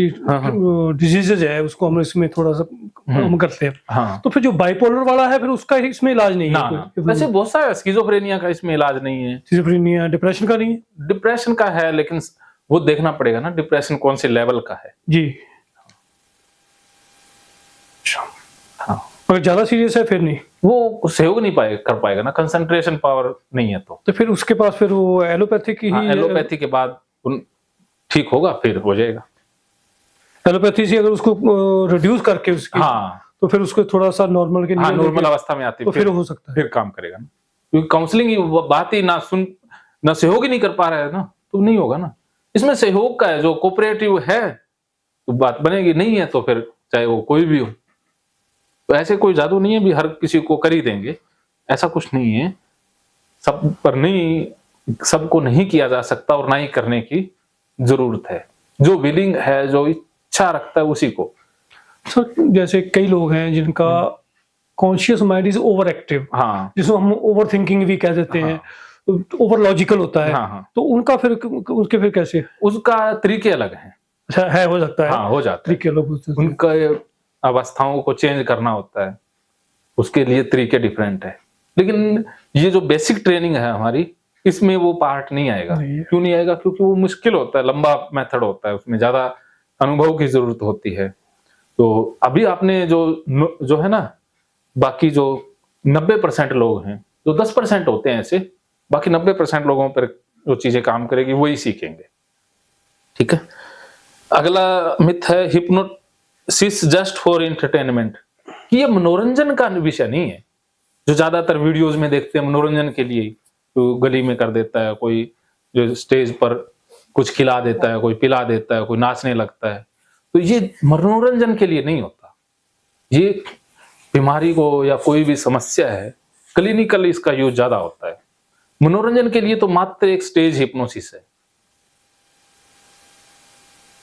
हाँ। डिजीजेज है उसको हम इसमें थोड़ा सा हम करते हैं। हाँ। तो फिर जो बाइपोलर वाला है फिर उसका इसमें इलाज नहीं ना, है ना। वैसे बहुत सारा स्किज़ोफ्रेनिया का इसमें इलाज नहीं है। स्किज़ोफ्रेनिया, डिप्रेशन का नहीं है? डिप्रेशन का है, लेकिन वो देखना पड़ेगा ना डिप्रेशन कौन से लेवल का है। जी। हाँ। अगर ज़्यादा सीरियस है फिर नहीं? वो सहयोग नहीं कर पाएगा ना, कंसंट्रेशन पावर नहीं है तो। तो फिर उसके पास फिर वो एलोपैथिक ही हाँ, एलोपैथी के बाद ठीक होगा, फिर हो जाएगा। एलोपैथी से अगर उसको रिड्यूस करके उसकी हाँ। तो फिर उसको थोड़ा-सा नॉर्मल के हाँ, लिए नॉर्मल अवस्था में आती तो फिर हो सकता है। फिर काम करेगा ना। क्योंकि काउंसलिंग की बात ही ना सहयोग ही नहीं कर पा रहा है ना, तो नहीं होगा ना। इसमें सहयोग का है, जो कोऑपरेटिव है तो बात बनेगी, नहीं है तो फिर चाहे वो कोई भी हो। तो ऐसे कोई जादू नहीं है भी हर किसी को कर ही देंगे, ऐसा कुछ नहीं है। सबको नहीं किया जा सकता और ना ही करने की जरूरत है। जो विलिंग है, जो इच्छा रखता है उसी को। सर जैसे कई लोग हैं जिनका conscious mind is over active, हाँ। जिसको हम ओवर थिंकिंग भी कह देते हैं, ओवर लॉजिकल होता है। हाँ, हाँ। तो उसके फिर कैसे? उसका तरीके अलग हैं। अच्छा है, हो सकता है। हाँ, हो जाता है। तरीके अलग होते हैं। उनका अवस्थाओं को चेंज करना होता है, उसके लिए तरीके डिफरेंट है। लेकिन ये जो बेसिक ट्रेनिंग है हमारी, इसमें वो पार्ट नहीं आएगा। क्यों नहीं आएगा? क्योंकि वो मुश्किल होता है, लंबा मेथड होता है, उसमें ज्यादा अनुभव की जरूरत होती है। तो अभी आपने जो है ना, बाकी जो 90% लोग हैं, जो 10% होते हैं ऐसे, बाकी 90% लोगों पर जो चीजें काम करेगी वही सीखेंगे। ठीक है। अगला मिथ है हिप्नोसिस जस्ट फॉर एंटरटेनमेंट, कि ये मनोरंजन का विषय नहीं है। जो ज्यादातर वीडियोस में देखते हैं मनोरंजन के लिए, तो गली में कर देता है कोई, जो स्टेज पर कुछ खिला देता है, कोई पिला देता है, कोई नाचने लगता है, तो ये मनोरंजन के लिए नहीं होता। ये बीमारी को या कोई भी समस्या है, क्लिनिकल इसका यूज ज्यादा होता है। मनोरंजन के लिए तो मात्र एक स्टेज हिप्नोसिस है।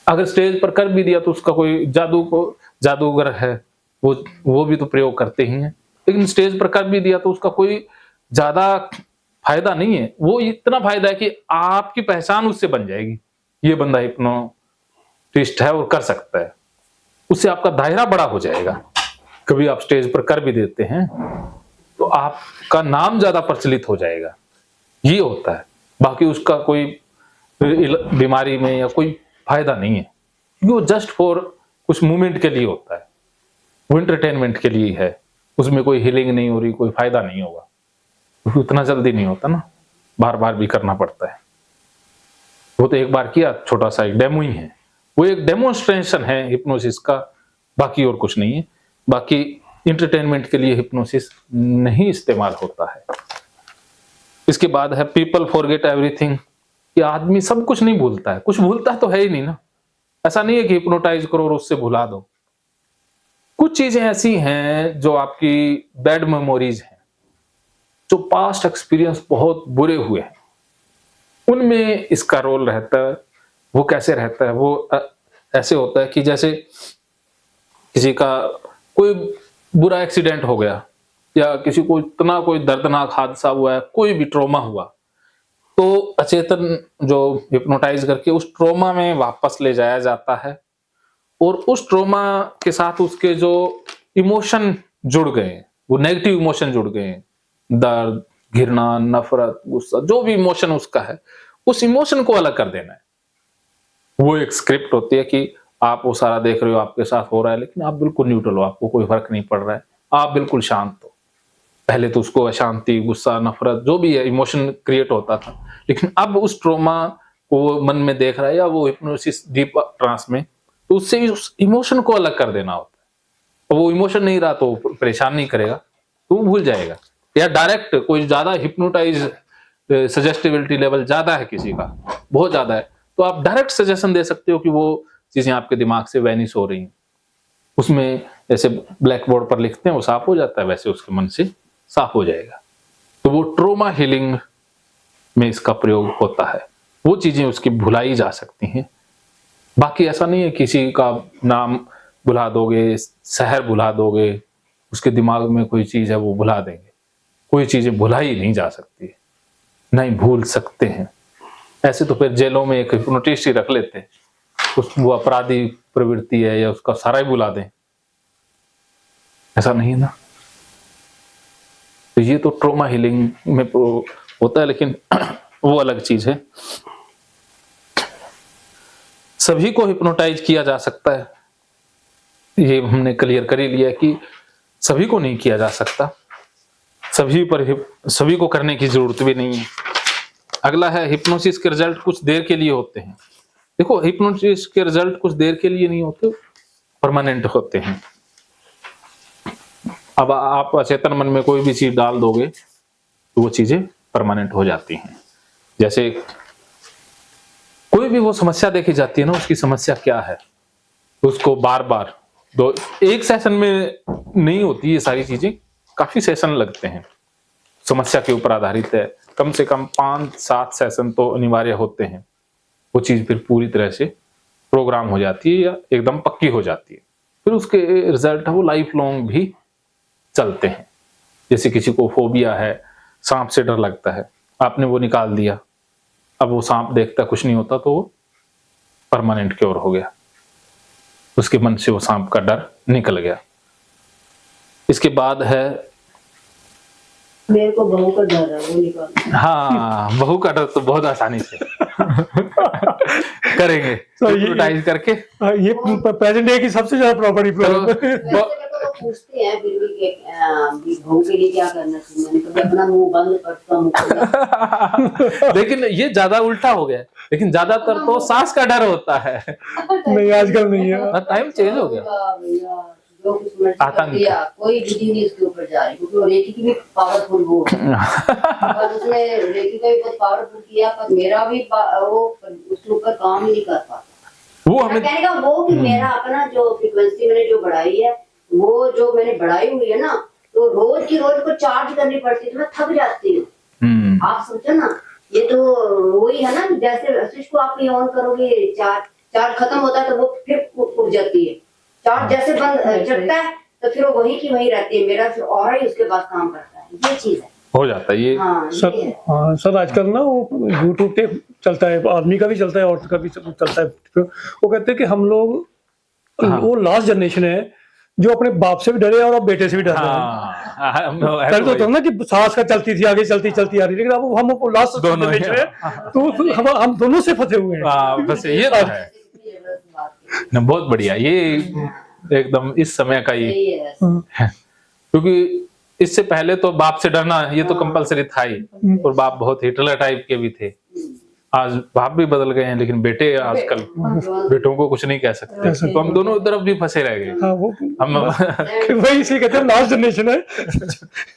अगर स्टेज पर कर भी दिया तो उसका कोई जादूगर है, वो भी तो प्रयोग करते ही हैं। लेकिन स्टेज पर कर भी दिया तो उसका कोई ज्यादा फायदा नहीं है। वो इतना फायदा है कि आपकी पहचान उससे बन जाएगी, ये बंदा हिप्नोटिस्ट है और कर सकता है। उससे आपका दायरा बड़ा हो जाएगा। कभी आप स्टेज पर कर भी देते हैं तो आपका नाम ज्यादा प्रचलित हो जाएगा, ये होता है। बाकी उसका कोई बीमारी में या कोई फायदा नहीं है। वो जस्ट फॉर कुछ मूवमेंट के लिए होता है, वो एंटरटेनमेंट के लिए है। उसमें कोई हीलिंग नहीं हो रही, कोई फायदा नहीं होगा, क्योंकि उतना जल्दी नहीं होता ना, बार बार भी करना पड़ता है। वो तो एक बार किया, छोटा सा एक डेमो ही है, वो एक डेमोन्स्ट्रेशन है हिप्नोसिस का, बाकी और कुछ नहीं है। बाकी एंटरटेनमेंट के लिए हिप्नोसिस नहीं इस्तेमाल होता है। इसके बाद है पीपल फॉरगेट एवरीथिंग, कि आदमी सब कुछ नहीं भूलता है, कुछ भूलता तो है ही नहीं ना। ऐसा नहीं है कि हिप्नोटाइज करो और उससे भुला दो। कुछ चीजें ऐसी हैं जो आपकी बैड मेमोरीज हैं, जो पास्ट एक्सपीरियंस बहुत बुरे हुए हैं, उनमें इसका रोल रहता है। वो कैसे रहता है? वो ऐसे होता है कि जैसे किसी का कोई बुरा एक्सीडेंट हो गया, या किसी को इतना कोई दर्दनाक हादसा हुआ है, कोई भी ट्रॉमा हुआ, तो अचेतन जो हिप्नोटाइज करके उस ट्रॉमा में वापस ले जाया जाता है, और उस ट्रॉमा के साथ उसके जो इमोशन जुड़ गए हैं, वो नेगेटिव इमोशन जुड़ गए हैं, दर्द, घृणा, नफरत, गुस्सा, जो भी इमोशन उसका है, उस इमोशन को अलग कर देना है। वो एक स्क्रिप्ट होती है कि आप वो सारा देख रहे हो, आपके साथ हो रहा है, लेकिन आप बिल्कुल न्यूट्रल हो, आपको कोई फर्क नहीं पड़ रहा है, आप बिल्कुल शांत हो। पहले तो उसको अशांति, गुस्सा, नफरत, जो भी है इमोशन क्रिएट होता था, लेकिन अब उस ट्रॉमा को मन में देख रहा है, या वो हिप्नोसिस डीप ट्रांस में, तो उससे उस इमोशन को अलग कर देना होता है। और वो इमोशन नहीं रहा तो परेशान नहीं करेगा, तो वो भूल जाएगा। या डायरेक्ट कोई ज्यादा हिप्नोटाइज सजेस्टिबिलिटी लेवल ज्यादा है, किसी का बहुत ज्यादा है, तो आप डायरेक्ट सजेशन दे सकते हो कि वो चीजें आपके दिमाग से वैनिश हो रही हैं। उसमें जैसे ब्लैक बोर्ड पर लिखते हैं वो साफ हो जाता है, वैसे उसके मन से साफ हो जाएगा। तो वो ट्रोमा हीलिंग में इसका प्रयोग होता है। वो चीजें उसकी भुलाई जा सकती हैं। बाकी ऐसा नहीं है किसी का नाम भुला दोगे, शहर भुला दोगे, उसके दिमाग में कोई चीज है वो भुला देंगे। कोई चीजें भुलाई नहीं जा सकती, नहीं भूल सकते हैं। ऐसे तो फिर जेलों में एक हिप्नोटिस्ट ही रख लेते, वो अपराधी प्रवृत्ति है या उसका सारा ही बुला दें, ऐसा नहीं है ना। तो ये तो ट्रॉमा हीलिंग में होता है, लेकिन वो अलग चीज है। सभी को हिप्नोटाइज किया जा सकता है, ये हमने क्लियर कर ही लिया कि सभी को नहीं किया जा सकता, सभी को करने की जरूरत भी नहीं है। अगला है हिप्नोसिस के रिजल्ट कुछ देर के लिए होते हैं। देखो, हिप्नोसिस के रिजल्ट कुछ देर के लिए नहीं होते, परमानेंट होते हैं। अब आप अचेतन मन में कोई भी चीज डाल दोगे तो वो चीजें परमानेंट हो जाती हैं। जैसे कोई भी वो समस्या देखी जाती है ना, उसकी समस्या क्या है, उसको बार बार एक सेशन में नहीं होती ये सारी चीजें, काफी सेशन लगते हैं, समस्या के ऊपर आधारित है। कम से कम 5-7 सेशन तो अनिवार्य होते हैं। वो चीज फिर पूरी तरह से प्रोग्राम हो जाती है या एकदम पक्की हो जाती है। फिर उसके रिजल्ट है वो लाइफ लॉन्ग भी चलते हैं। जैसे किसी को फोबिया है, सांप से डर लगता है, आपने वो निकाल दिया, अब वो सांप देखता कुछ नहीं होता, तो वो परमानेंट क्योर हो गया, उसके मन से वो सांप का डर निकल गया। इसके बाद है मेरे को बहू का डर है, वो निकाल। हाँ, बहू का डर तो बहुत आसानी से करेंगे हिप्नोटाइज करके। ये प्रेजेंट डे की सबसे ज्यादा प्रॉपर्टी पूछते हैं फिर भी कि बहू के लिए क्या करना चाहिए। मैंने कभी अपना मुंह बंद करता हूँ। लेकिन ये ज्यादा उल्टा हो गया, लेकिन ज्यादातर तो सांस का डर होता है। नहीं, आजकल नहीं है, टाइम चेंज हो गया। जो कुछ मर्जी कर दिया, कोई विधि नहीं उसके ऊपर जा रही, क्योंकि वो रेकी की भी पावरफुल वो है। पर उसने रेकी का भी बहुत पावरफुल किया, पर मेरा भी वो उसके ऊपर काम ही नहीं कर पाता। वो हमें कहने का वो कि मेरा अपना जो फ्रीक्वेंसी मैंने जो बढ़ाई है, वो जो मैंने बढ़ाई हुई है ना, तो रोज की रोज को चार्ज करनी पड़ती है, तो मैं थक जाती हूँ। आप सोचो ना, ये तो वही है ना, जैसे स्विच को आप ऑन करोगे, चार्ज खत्म होता है तो वो फिर उठ जाती है। चार्ज जैसे बंद चढ़ता है तो फिर वो वही की वही रहती है, मेरा फिर और ही उसके पास काम करता है। ये चीज है, हो जाता है ये। हाँ, सर आजकल ना वो यूट्यूब पे चलता है, आदमी का भी चलता है, औरत का भी चलता है। वो कहते हैं कि हम लोग वो लास्ट जनरेशन है जो अपने बाप से भी डरे और अब बेटे से भी डरते हैं। पहले तो ना कि सास का चलती थी, आगे चलती चलती आ रही, लेकिन अब हम लास्ट जनरेशन है, तो हम दोनों से फंसे हुए हैं। बस ये तो है ना, बहुत बढ़िया। ये एकदम इस समय का ये, क्योंकि इससे पहले तो बाप से डरना ये तो कंपलसरी था ही, और बाप बहुत हिटलर टाइप के भी थे। आज बाप भी बदल गए हैं, लेकिन बेटे आजकल बेटों को कुछ नहीं कह सकते, तो हम दोनों तरफ भी फंसे रह गए। हम वही इसी कहते हैं लास्ट जनरेशन है।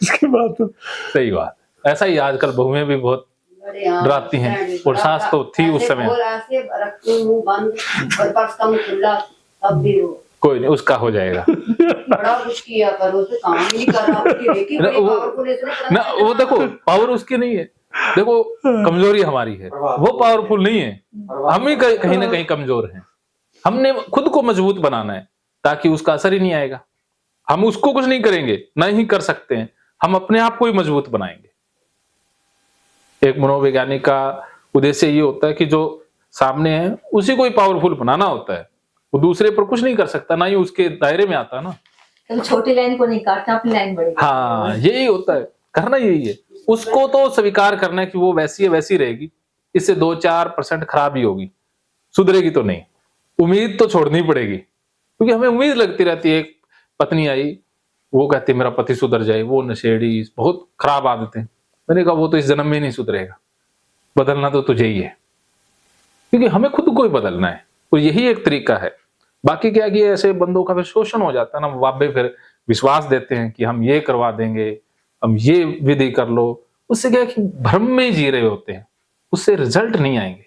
इसके बाद तो सही बात, ऐसा ही आजकल बहुएं भी बहुत डराती हैं, और सास तो थी उस समय। कोई नहीं, उसका हो जाएगा। बड़ा कुछ किया पर उसे काम ही नहीं कर रहा। ना वो देखो, पावर उसकी नहीं है, देखो कमजोरी हमारी है, वो पावरफुल नहीं है। हम ही कहीं ना कहीं कमजोर हैं। हमने खुद को मजबूत बनाना है ताकि उसका असर ही नहीं आएगा। हम उसको कुछ नहीं करेंगे, नहीं कर सकते हैं, हम अपने आप को ही मजबूत बनाएंगे। एक मनोवैज्ञानिक का उद्देश्य ये होता है कि जो सामने है उसी को ही पावरफुल बनाना होता है। वो दूसरे पर कुछ नहीं कर सकता, ना ही उसके दायरे में आता ना। तो छोटी लाइन को नहीं काटना, अपनी लाइन बड़ी। हाँ, यही होता है, करना यही है। उसको तो स्वीकार करना है कि वो वैसी है, वैसी रहेगी, इससे 2-4% खराब ही होगी, सुधरेगी तो नहीं। उम्मीद तो छोड़नी पड़ेगी, क्योंकि हमें उम्मीद लगती रहती है। एक पत्नी आई, वो कहती मेरा पति सुधर जाए, वो नशेड़ी, बहुत खराब आदतें। मैंने कहा वो तो इस जन्म में नहीं सुधरेगा, बदलना तो तुझे ही है, क्योंकि हमें खुद को ही बदलना है, और यही एक तरीका है। बाकी क्या कि ऐसे बंदों का फिर शोषण हो जाता है ना, बाबे फिर विश्वास देते हैं कि हम ये करवा देंगे, हम ये विधि कर लो। उससे क्या है कि भ्रम में जी रहे होते हैं, उससे रिजल्ट नहीं आएंगे,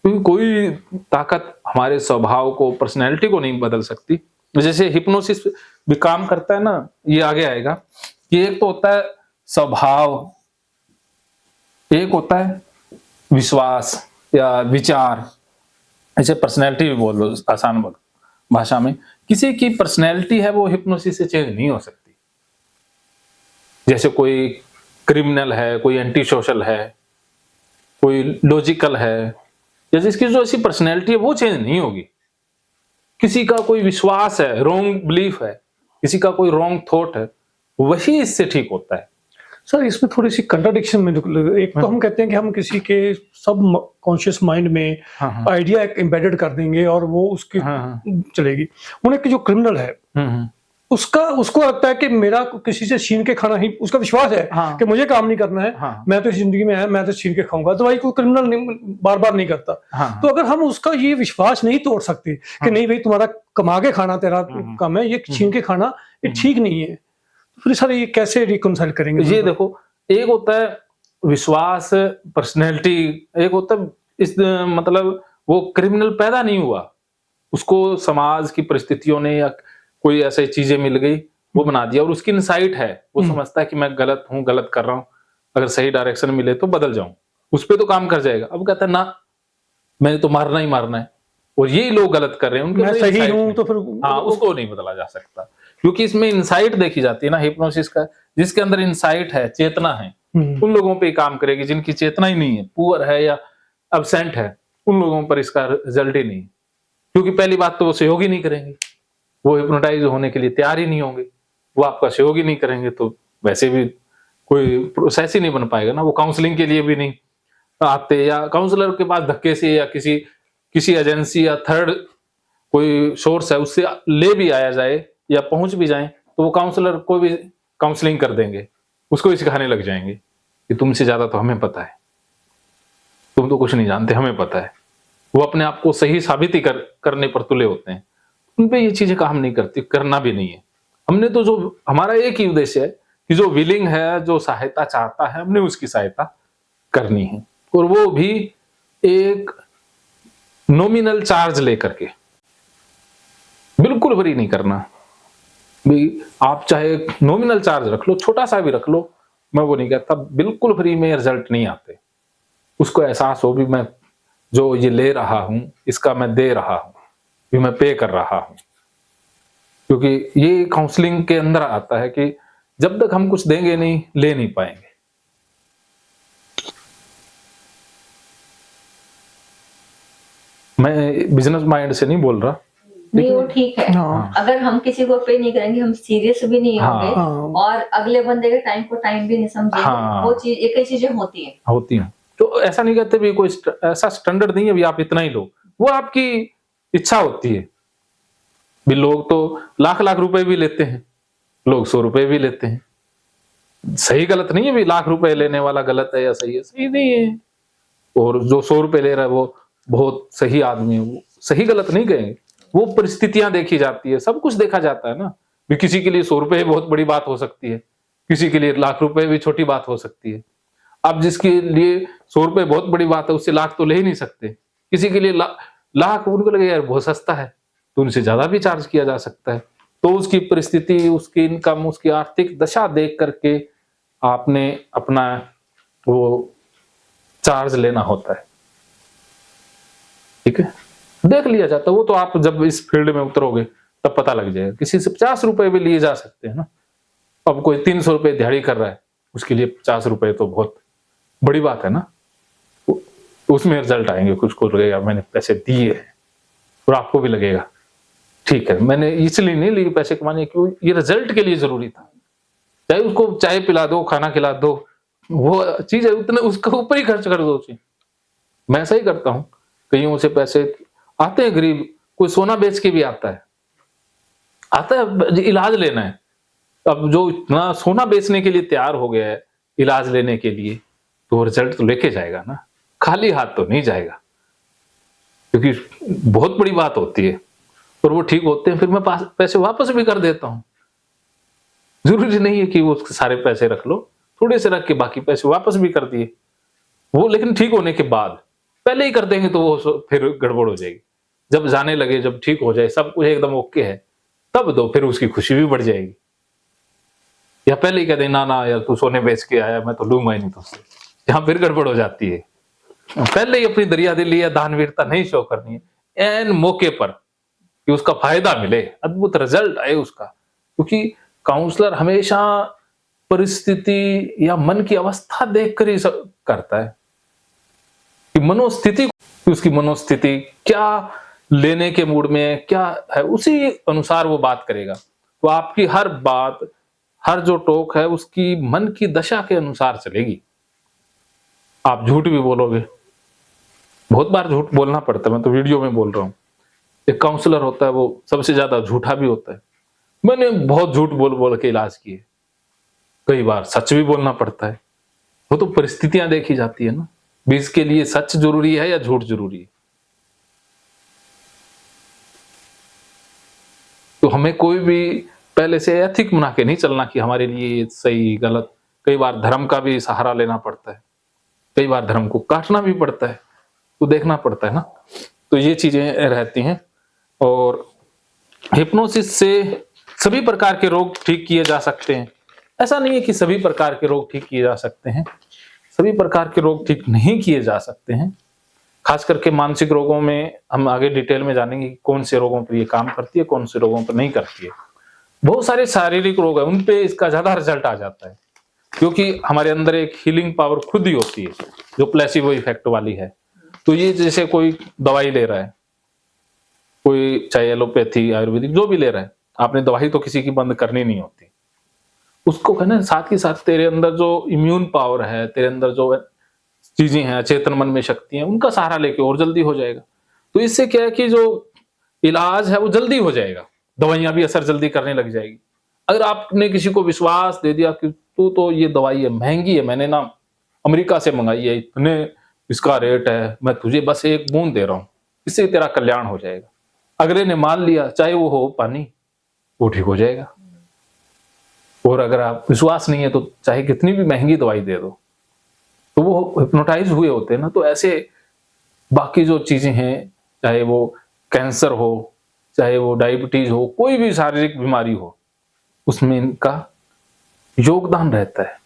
क्योंकि कोई ताकत हमारे स्वभाव को, पर्सनैलिटी को नहीं बदल सकती। जैसे हिप्नोसिस भी काम करता है ना, ये आगे आएगा कि एक तो होता है स्वभाव, एक होता है विश्वास या विचार, ऐसे पर्सनैलिटी भी बोल लो आसान भाषा में। किसी की पर्सनैलिटी है वो हिप्नोसिस से चेंज नहीं हो सकती। जैसे कोई क्रिमिनल है, कोई एंटी सोशल है, कोई लॉजिकल है, जैसे इसकी जो ऐसी पर्सनैलिटी है वो चेंज नहीं होगी। किसी का कोई विश्वास है, रॉन्ग बिलीफ है, किसी का कोई रॉन्ग थॉट है, वही इससे ठीक होता है। सर इसमें थोड़ी सी कंट्राडिक्शन में एक तो हम कहते हैं कि हम किसी के सब कॉन्शियस माइंड में हाँ, हाँ। आइडिया एम्बेडेड कर देंगे और वो उसकी हाँ, चलेगी। उन्हें कि जो क्रिमिनल है उसको लगता है कि मेरा किसी से छीन के खाना ही, उसका विश्वास है हाँ। कि मुझे काम नहीं करना है, हाँ। मैं तो इस जिंदगी में है, मैं तो छीन के खाऊंगा, तो भाई कोई क्रिमिनल बार बार नहीं करता। हाँ। तो अगर हम उसका ये विश्वास नहीं तोड़ सकते कि नहीं भाई तुम्हारा कमा के खाना तेरा काम है, ये छीन के खाना ये ठीक नहीं है, तो फिर सर ये कैसे रिकंसाइल करेंगे? ये देखो, एक होता है विश्वास, पर्सनैलिटी, एक होता है इस मतलब वो क्रिमिनल पैदा नहीं हुआ, उसको समाज की परिस्थितियों ने या कोई ऐसी चीजें मिल गई वो बना दिया, और उसकी इनसाइट है, वो समझता है कि मैं गलत हूं, गलत कर रहा हूं, अगर सही डायरेक्शन मिले तो बदल जाऊं, उस पर तो काम कर जाएगा। अब कहता है ना मैंने तो मारना ही मारना है, और यही लोग गलत कर रहे हैं, उनके मैं अंदर सही insight हूं नहीं। तो फिर हाँ, उसको नहीं बदला जा सकता, क्योंकि इसमें इंसाइट देखी जाती है ना हिप्नोसिस का, जिसके अंदर इंसाइट है, चेतना है, उन लोगों पे काम करेगी। जिनकी चेतना ही नहीं है, पुअर है या अब्सेंट है, उन लोगों पर इसका रिजल्ट ही नहीं, क्योंकि पहली बात तो वो सहयोग ही नहीं करेंगे, वो हिप्नोटाइज होने के लिए तैयार ही नहीं होंगे, वो आपका सहयोग ही नहीं करेंगे, तो वैसे भी कोई प्रोसेस ही नहीं बन पाएगा ना। वो काउंसलिंग के लिए भी नहीं आते, या काउंसलर के पास धक्के से या किसी एजेंसी या थर्ड कोई सोर्स है उससे ले भी आया जाए या पहुंच भी जाए, तो वो काउंसलर को भी काउंसलिंग कर देंगे, उसको भी सिखाने लग जाएंगे कि तुमसे ज्यादा तो हमें पता है, तुम तो कुछ नहीं जानते, हमें पता है। वो अपने आप को सही साबिती करने पर तुले होते हैं, उन पे ये चीजें काम नहीं करती, करना भी नहीं है। हमने तो जो हमारा एक ही उद्देश्य है कि जो विलिंग है, जो सहायता चाहता है, हमने उसकी सहायता करनी है, और वो भी एक नॉमिनल चार्ज लेकर के, बिल्कुल फ्री नहीं करना। भी आप चाहे नॉमिनल चार्ज रख लो, छोटा सा भी रख लो, मैं वो नहीं कहता, बिल्कुल फ्री में रिजल्ट नहीं आते। उसको एहसास हो भी मैं जो ये ले रहा हूं इसका मैं दे रहा हूं, भी मैं पे कर रहा हूं, क्योंकि ये काउंसलिंग के अंदर आता है कि जब तक हम कुछ देंगे नहीं, ले नहीं पाएंगे। मैं बिजनेस माइंड से नहीं बोल रहा, नहीं वो ठीक है। हाँ। अगर हम किसी को पे नहीं करेंगे, हम सीरियस भी नहीं होंगे, हाँ। और अगले बंदे के टाइम को टाइम भी नहीं समझेंगे, हाँ। वो चीज एक ही चीजें होती है। तो ऐसा नहीं कहते भी कोई ऐसा स्टैंडर्ड नहीं है भी आप इतना ही लो, वो आपकी इच्छा होती है। भी लोग तो लाख लाख रुपए भी लेते हैं, लोग 100 रुपए भी लेते हैं, सही गलत नहीं है भी लाख रुपए लेने वाला गलत है या सही है, सही नहीं है। और जो 100 रुपए ले रहा है वो बहुत सही आदमी है, वो सही गलत नहीं कहेंगे, वो परिस्थितियां देखी जाती है, सब कुछ देखा जाता है ना। भी किसी के लिए 100 रुपए बहुत बड़ी बात हो सकती है, किसी के लिए लाख रुपए भी छोटी बात हो सकती है। अब जिसके लिए 100 रुपए बहुत बड़ी बात है, उससे लाख तो ले ही नहीं सकते। किसी के लिए लाख उनको लगे यार बहुत सस्ता है, तो उनसे ज्यादा भी चार्ज किया जा सकता है। तो उसकी परिस्थिति, उसकी इनकम, उसकी आर्थिक दशा देख करके आपने अपना वो चार्ज लेना होता है, ठीक है, देख लिया जाता है। वो तो आप जब इस फील्ड में उतरोगे तब पता लग जाएगा। किसी से 50 रुपए भी लिए जा सकते हैं ना। अब कोई 300 रुपए दिहाड़ी कर रहा है, उसके लिए 50 रुपए तो बहुत बड़ी बात है ना, उसमें रिजल्ट आएंगे। कुछ को लगेगा मैंने पैसे दिए हैं, और आपको भी लगेगा ठीक है मैंने इसलिए नहीं लिए पैसे कमाने, क्यों, ये रिजल्ट के लिए जरूरी था। चाहे उसको चाय पिला दो, खाना खिला दो, वो चीज है उतने उसके ऊपर ही खर्च कर दो। मैं ऐसा ही करता हूँ, कईयों से पैसे आते हैं, गरीब कोई सोना बेच के भी आता है इलाज लेना है। अब जो इतना सोना बेचने के लिए तैयार हो गया है इलाज लेने के लिए, तो रिजल्ट तो लेके जाएगा ना, खाली हाथ तो नहीं जाएगा, क्योंकि बहुत बड़ी बात होती है। और वो ठीक होते हैं, फिर मैं पैसे वापस भी कर देता हूं। जरूरी नहीं है कि वो सारे पैसे रख लो, थोड़े से रख के बाकी पैसे वापस भी कर दिए वो, लेकिन ठीक होने के बाद। पहले ही कर देंगे तो वो फिर गड़बड़ हो जाएगी। जब जाने लगे, जब ठीक हो जाए, सब कुछ एकदम ओके है, तब दो, फिर उसकी खुशी भी बढ़ जाएगी। या पहले ही कह दे ना ना यार तू सोने बेच के आया, मैं तो लूंगा ही नहीं तुझसे, यहाँ फिर गड़बड़ हो जाती है। पहले ही अपनी दरियादिली या दानवीरता नहीं शो करनी है, एन मौके पर, कि उसका फायदा मिले, अद्भुत रिजल्ट आए उसका। क्योंकि काउंसलर हमेशा परिस्थिति या मन की अवस्था देखकर ही करता है, कि मनोस्थिति, उसकी मनोस्थिति क्या लेने के मूड में क्या है, उसी अनुसार वो बात करेगा। तो आपकी हर बात, हर जो टोक है उसकी मन की दशा के अनुसार चलेगी। आप झूठ भी बोलोगे, बहुत बार झूठ बोलना पड़ता है, मैं तो वीडियो में बोल रहा हूँ। एक काउंसलर होता है, वो सबसे ज्यादा झूठा भी होता है। मैंने बहुत झूठ बोल बोल के इलाज किए, कई बार सच भी बोलना पड़ता है। वो तो परिस्थितियां देखी जाती है ना, भी इसके लिए सच जरूरी है या झूठ जरूरी है। तो हमें कोई भी पहले से एथिक बना के नहीं चलना कि हमारे लिए सही गलत। कई बार धर्म का भी सहारा लेना पड़ता है, कई बार धर्म को काटना भी पड़ता है, तो देखना पड़ता है ना। तो ये चीजें रहती हैं। और हिप्नोसिस से सभी प्रकार के रोग ठीक किए जा सकते हैं। ऐसा नहीं है कि सभी प्रकार के रोग ठीक किए जा सकते हैं, सभी प्रकार के रोग ठीक नहीं किए जा सकते हैं। खास करके मानसिक रोगों में हम आगे डिटेल में जानेंगे कि कौन से रोगों पर ये काम करती है, कौन से रोगों पर नहीं करती है। बहुत सारे शारीरिक रोग है, उन पे इसका ज्यादा रिजल्ट आ जाता है, क्योंकि हमारे अंदर एक हीलिंग पावर खुद ही होती है जो प्लेसिबो इफेक्ट वाली है। तो ये जैसे कोई दवाई ले रहा है, कोई चाहे एलोपैथी आयुर्वेदिक जो भी ले रहा है, आपने दवाई तो किसी की बंद करनी नहीं होती। उसको कहना साथ ही साथ तेरे अंदर जो इम्यून पावर है, तेरे अंदर जो चीजें हैं, चेतन मन में शक्ति है, उनका सहारा लेके और जल्दी हो जाएगा। तो इससे क्या है कि जो इलाज है वो जल्दी हो जाएगा, दवाइयां भी असर जल्दी करने लग जाएगी। अगर आपने किसी को विश्वास दे दिया कि तू तो ये दवाई है, महंगी है, मैंने ना अमेरिका से मंगाई है, इतने इसका रेट है, मैं तुझे बस एक बूंद दे रहा हूं, इससे तेरा कल्याण हो जाएगा। अगले ने मान लिया, चाहे वो हो पानी, वो ठीक हो जाएगा। और अगर आप विश्वास नहीं है तो चाहे कितनी भी महंगी दवाई दे दो, तो वो हिप्नोटाइज हुए होते हैं ना। तो ऐसे बाकी जो चीजें हैं, चाहे वो कैंसर हो, चाहे वो डायबिटीज हो, कोई भी शारीरिक बीमारी हो, उसमें इनका योगदान रहता है।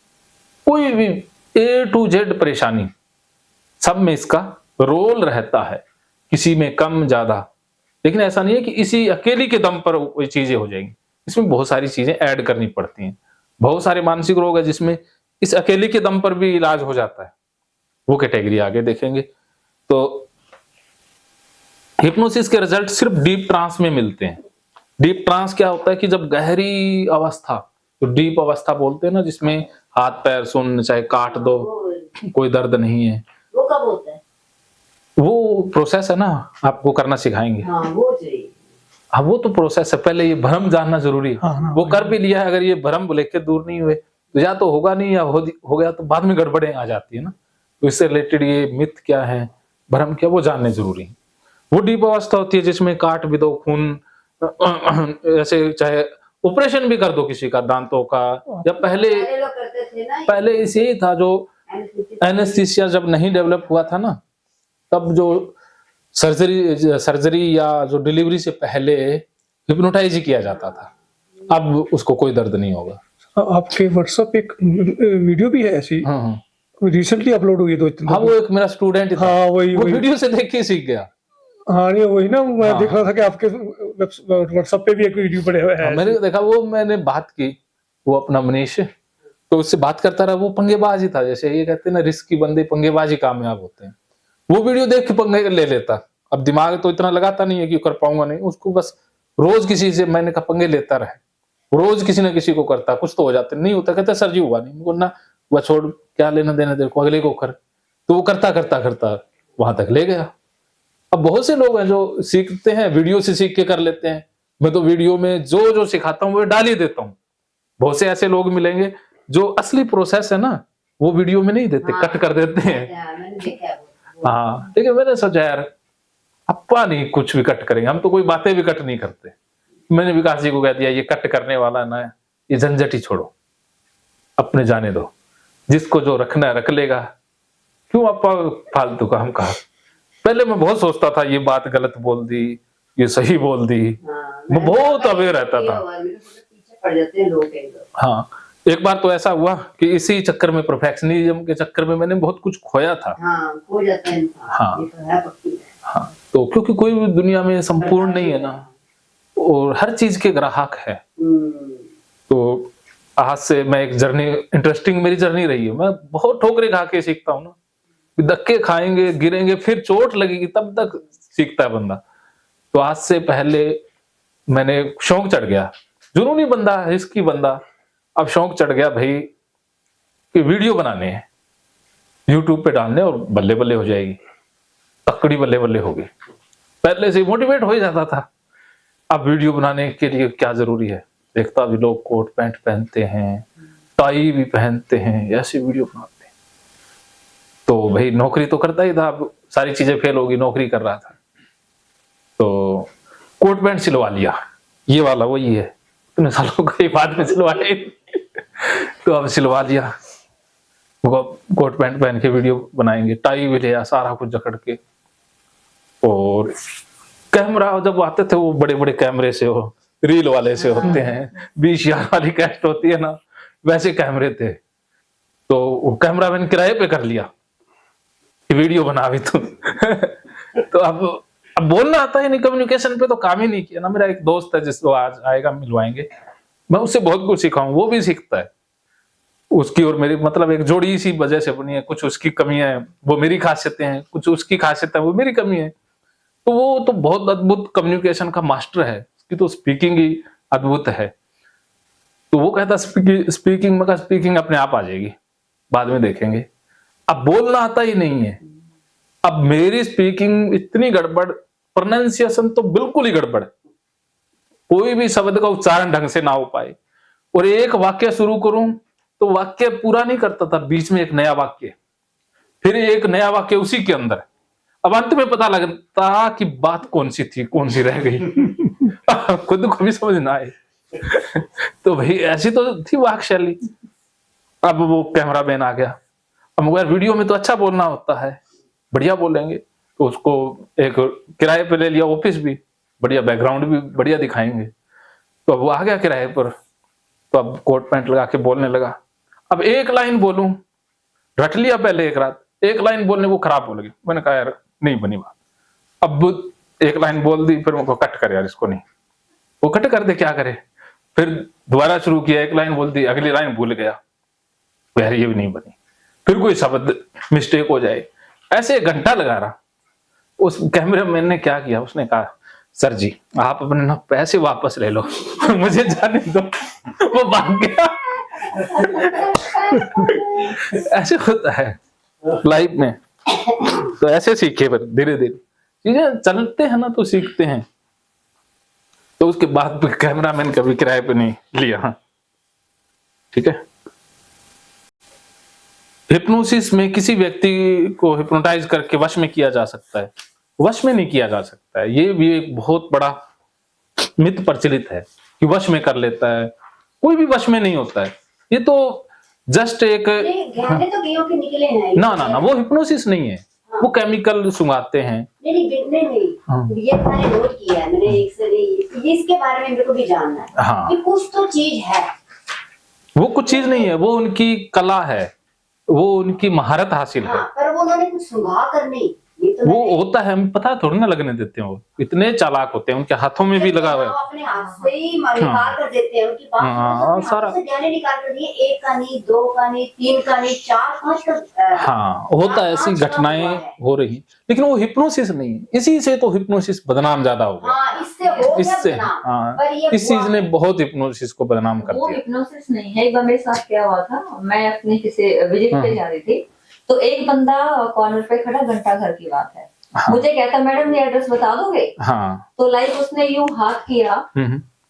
कोई भी A to Z परेशानी, सब में इसका रोल रहता है, किसी में कम ज्यादा। लेकिन ऐसा नहीं है कि इसी अकेली के दम पर वो चीजें हो जाएंगी, इसमें बहुत सारी चीजें ऐड करनी पड़ती हैं। बहुत सारे मानसिक रोग है जिसमें इस अकेले के दम पर भी इलाज हो जाता है, वो कैटेगरी आगे देखेंगे। तो हिप्नोसिस के रिजल्ट सिर्फ डीप ट्रांस में मिलते हैं। डीप ट्रांस क्या होता है कि जब गहरी अवस्था, तो डीप अवस्था बोलते हैं ना, जिसमें हाथ पैर सुन्न, चाहे काट दो, कोई दर्द नहीं है, वो कब होता है? वो प्रोसेस है ना, आपको करना सिखाएंगे। हाँ, वो चाहिए। हाँ, वो तो प्रोसेस है, पहले ये भ्रम जानना जरूरी है। हाँ, वो कर भी लिया है, अगर ये भ्रम लेके दूर नहीं हुए तो या तो होगा नहीं, या हो गया तो बाद में गड़बड़ें आ जाती है ना। तो इससे रिलेटेड ये मिथ क्या है, भ्रम क्या, वो जानने जरूरी है। वो डीप अवस्था होती है जिसमें काट भी दो, खून ऐसे, चाहे ऑपरेशन भी कर दो किसी का दांतों का, या पहले लोग करते थे ना, पहले इसे ही था, जो एनेस्थीसिया जब नहीं डेवलप हुआ था ना, तब जो सर्जरी या जो डिलीवरी से पहले हिप्नोटाइज ही किया जाता था। अब उसको कोई दर्द नहीं होगा। आपके व्हाट्सएप एक वीडियो भी है ऐसी, हाँ, रिसेंटली अपलोड हुई है 2-3 हाँ, वो एक मेरा स्टूडेंट था, हाँ, वही वीडियो से देख के सीख गया। हाँ, नहीं वही ना, मैं देख रहा था कि आपके व्हाट्सएप पे भी एक वीडियो पड़े हुए हैं। मैंने देखा, वो मैंने बात की, वो अपना मनीष, तो उससे बात करता रहा। वो पंगेबाज ही था, जैसे ये कहते हैं ना, रिस्क की बंदे पंगेबाज ही कामयाब होते हैं। वो वीडियो देख के पंगे ले लेता। अब दिमाग तो इतना लगाता नहीं है कि कर पाऊंगा नहीं, उसको बस रोज किसी से, मैंने कहा पंगे लेता रहे, रोज किसी न किसी को करता, कुछ तो हो जाते, नहीं होता, कहते सर जी हुआ नहीं, ना वह छोड़, क्या लेना देना तेरे को, अगले को कर। तो वो करता करता करता वहां तक ले गया। अब बहुत से लोग हैं जो सीखते हैं, वीडियो से सीख के कर लेते हैं। मैं तो वीडियो में जो जो सिखाता हूँ वो डाल ही देता हूँ। बहुत से ऐसे लोग मिलेंगे जो असली प्रोसेस है ना, वो वीडियो में नहीं देते, कट कर देते हैं। मैंने देखा है वो। हाँ, लेकिन मैंने सोचा यार अपा नहीं कुछ भी कट करेंगे, हम तो कोई बातें भी कट नहीं करते। मैंने विकास जी को कह दिया, ये कट करने वाला ना, ये झंझट ही छोड़ो, अपने जाने दो, जिसको जो रखना है रख लेगा, क्यों अपा फालतू का हम कहा। पहले मैं बहुत सोचता था, ये बात गलत बोल दी, ये सही बोल दी, हाँ, मैं बहुत अवेयर रहता था। पीछे पड़ जाते हैं लोग एकदम। हाँ, एक बार तो ऐसा हुआ कि इसी चक्कर में, परफेक्शनिज्म के चक्कर में मैंने बहुत कुछ खोया था। हाँ, खो जाता है इंसान। हाँ। ये तो है, पक्की है। हाँ, तो क्योंकि कोई भी दुनिया में संपूर्ण नहीं है ना, और हर चीज के ग्राहक है। तो आज से मैं एक जर्नी, इंटरेस्टिंग मेरी जर्नी रही है। मैं बहुत ठोकरे खा के सीखता हूँ ना, धक्के खाएंगे, गिरेंगे, फिर चोट लगेगी, तब तक सीखता है बंदा। तो आज से पहले मैंने शौक चढ़ गया, जुनूनी बंदा है, इसकी बंदा, अब शौक चढ़ गया भाई कि वीडियो बनाने हैं, यूट्यूब पे डालने, और बल्ले बल्ले हो जाएगी, तकड़ी बल्ले बल्ले होगी। पहले से मोटिवेट हो ही जाता था। अब वीडियो बनाने के लिए क्या जरूरी है, देखता भी लोग कोट पैंट पहनते हैं, टाई भी पहनते हैं, ऐसे वीडियो बनाते हैं। तो भाई नौकरी तो करता ही था, अब सारी चीजें फेल होगी, नौकरी कर रहा था, तो कोट पैंट सिलवा लिया, ये वाला वही है, इतने सालों के बाद में सिलवाए तो अब सिलवा लिया, कोट पैंट पहन के वीडियो बनाएंगे, टाई भी लिया, सारा कुछ जकड़ के। और कैमरा जब आते थे वो बड़े बड़े कैमरे से, हो रील वाले से होते हैं, 20,000 वाली कैसेट होती है ना, वैसे कैमरे थे। तो वो कैमरा मैंने किराए पे कर लिया कि वीडियो बना भी तू तो अब बोलना आता है नहीं, कम्युनिकेशन पे तो काम ही नहीं किया ना। मेरा एक दोस्त है जिसको आज आएगा, मिलवाएंगे, मैं उससे बहुत कुछ सीखा हूं, वो भी सीखता है। उसकी और मेरी मतलब एक जोड़ी इसी वजह से बनी है, कुछ उसकी कमियां हैं, वो मेरी खासियतें हैं, कुछ उसकी खासियत है, वो मेरी कमी है। तो वो तो बहुत अद्भुत कम्युनिकेशन का मास्टर है, उसकी तो स्पीकिंग ही अद्भुत है। तो वो कहता स्पीकिंग में का स्पीकिंग अपने आप आ जाएगी, बाद में देखेंगे। अब बोलना आता ही नहीं है। अब मेरी स्पीकिंग इतनी गड़बड़, प्रोनाउंसिएशन तो बिल्कुल ही गड़बड़, कोई भी शब्द का उच्चारण ढंग से ना हो पाए, और एक वाक्य शुरू करूं तो वाक्य पूरा नहीं करता था, बीच में एक नया वाक्य, फिर एक नया वाक्य उसी के अंदर। अब अंत में पता लगता कि बात कौन सी थी, कौन सी रह गई खुद को भी समझ ना आए तो भाई ऐसी तो थी वाक शैली। अब वो कैमरा मैन आ गया, अब मगर वीडियो में तो अच्छा बोलना होता है, बढ़िया बोलेंगे, तो उसको एक किराए पे ले लिया, ऑफिस भी बढ़िया, बैकग्राउंड भी बढ़िया दिखाएंगे। तो अब वो आ गया किराए पर, तो अब कोट पैंट लगा के बोलने लगा। अब एक लाइन बोलूं, रट लिया पहले एक रात, एक लाइन बोलने को खराब बोल गई, मैंने कहा यार नहीं बनी बात। अब एक लाइन बोल दी, फिर मुझको कट कर यार, इसको नहीं, वो कट कर दे, क्या करे। फिर दोबारा शुरू किया, एक लाइन बोल दी, अगली लाइन भूल गया, यार ये भी नहीं बनी, फिर कोई शब्द मिस्टेक हो जाए, ऐसे 1 घंटा लगा रहा। उस कैमरे मैन ने क्या किया, उसने कहा सर जी आप अपने ना पैसे वापस ले लो मुझे जाने दो। वो भाग गया ऐसे होता है लाइफ में। तो ऐसे सीखे, पर धीरे धीरे चीजें चलते हैं ना तो सीखते हैं। तो उसके बाद कैमरामैन कभी किराए पे नहीं लिया। ठीक है। हिप्नोसिस में किसी व्यक्ति को हिप्नोटाइज करके वश में किया जा सकता है, वश में नहीं किया जा सकता है। ये भी एक बहुत बड़ा मिथ प्रचलित है कि वश में कर लेता है, कोई भी वश में नहीं होता है। ये तो जस्ट एक गहने तो गेहूं के निकले हैं। ना ना ना, वो हिप्नोसिस नहीं है। हाँ। वो केमिकल सुंघाते हैं। नहीं हाँ। ये मैंने नोट किया है, मैंने एक से इसके बारे में मेरे को भी जानना है। हाँ। कि कुछ तो चीज है। वो कुछ चीज नहीं है, वो उनकी कला है, वो उनकी महारत हासिल है। पर वो उन्होंने कुछ सुंघा कर नहीं, तो वो होता है, हम पता थोड़ी ना लगने देते हैं। वो इतने चालाक होते हैं, उनके हाथों में भी लगा हुआ है, अपने हाथ से ही निकाल कर देते हैं। उनकी बात सारा गहने निकाल कर दिए, 1 का नहीं, 2 का नहीं, 3 का नहीं, 4 5 का। हाँ होता है, ऐसी घटनाएं हो रही, लेकिन वो हिप्नोसिस नहीं है। इसी से तो हिप्नोसिस बदनाम ज्यादा हो गया। इससे हाँ, इस चीज ने बहुत हिप्नोसिस को बदनाम कर दिया। वो हिप्नोसिस नहीं है। एक बार मेरे साथ क्या हुआ था, मैं अपने किसी विजिट पे जा रही थी, तो एक बंदा कॉर्नर पे खड़ा, घंटा घर की बात है। हाँ। मुझे कहता मैडम ये एड्रेस बता दोगे? हाँ। तो लाइक उसने यूं हाथ किया,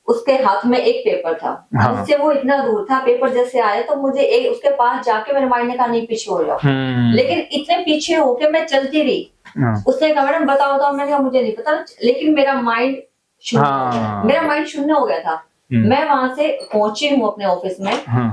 उसके हाथ में एक पेपर था। हाँ। मुझसे वो इतना दूर था, पेपर जैसे आया तो मुझे एक उसके पास जाके मेरे माइंड ने कहा नहीं पीछे हो जाओ, लेकिन इतने पीछे होके मैं चलती रही। हाँ। उसने कहा मैडम बताओ, मैंने कहा मुझे नहीं पता, लेकिन मेरा माइंड शून्य हो गया था। मैं वहां से पहुंची हूँ अपने ऑफिस में,